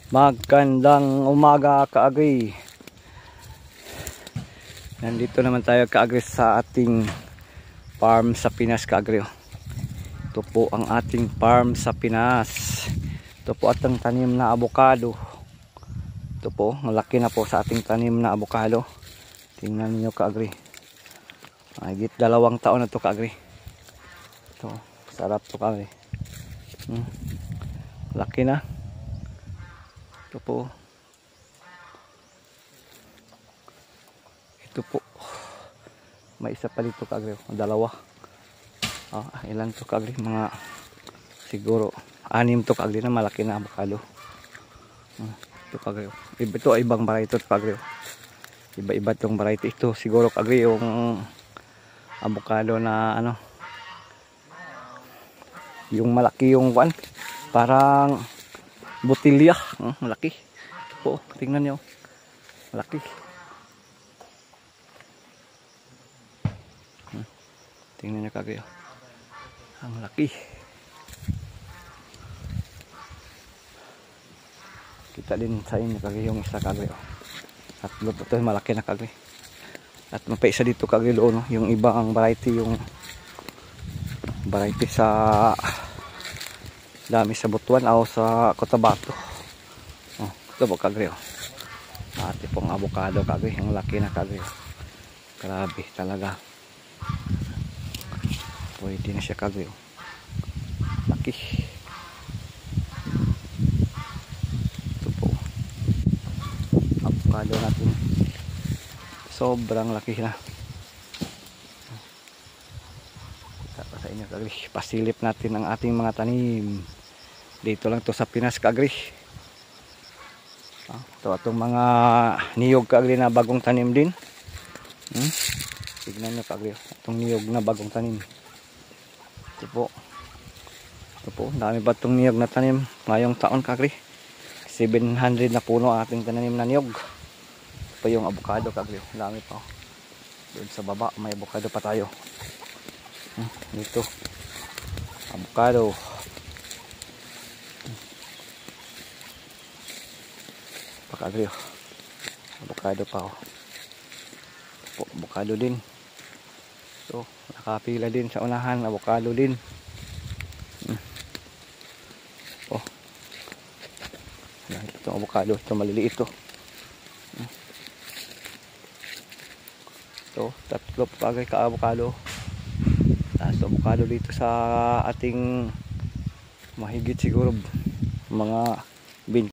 Magandang umaga kaagri. Nandito naman tayo kaagri sa ating farm sa Pinas kaagri. Ito po ang ating farm sa Pinas. Ito po atang tanim na avocado. Ito po, malaki na po sa ating tanim na avocado. Tingnan niyo kaagri. Higit 2 taon na to kaagri. Ito, sarap to kaagri. Laki na. Ito po. Ito po. May isa pa dito kaagri. 2. Ilan to kaagri? Mga siguro 6 to kaagri na malaki na avocado. Ito kaagri. Ito ay ibang variety to kaagri. Iba-iba tong variety. Ito siguro kaagri yung avocado na ano. Yung malaki yung one. Parang botilya, malaki po, tingnan nyo, malaki. Tingnan nyo kagayo, ang laki. Kita din sa inyo kagayo yung isa kagayo. At luto ito malaki na kagayo. At mapaisa dito kagayo doon, no? Yung ibang variety, yung variety sa dami sa Butuan o sa Cotabato. Ito po kagri. Ate pong avocado kagri. Ang laki na kagri. Grabe talaga. Pwede na siya kagri. Laki. Ito po. Avocado natin. Sobrang laki na. Kita pa sa inyo kagri. Pasilip natin ang ating mga tanim. Dito lang to sa Pinas kaagri. Ito atong mga niyog kaagri na bagong tanim din. Tignan nyo kaagri. Itong niyog na bagong tanim. Ito po. Ito po. Dami ba itong niyog na tanim ngayong taon kaagri. 700 na puno ating tanim na niyog. Ito yung avocado kaagri. Dami pa. Doon sa baba may avocado pa tayo. Dito. Avocado. Pakagriyo. Avocado pa oh. Po, avocado din. So, nakapila din sa unahan, avocado din. Oh. Ito avocado, ito maliliit to. So, 3 pagay ka avocado. Tapos avocado dito sa ating mahigit siguro mga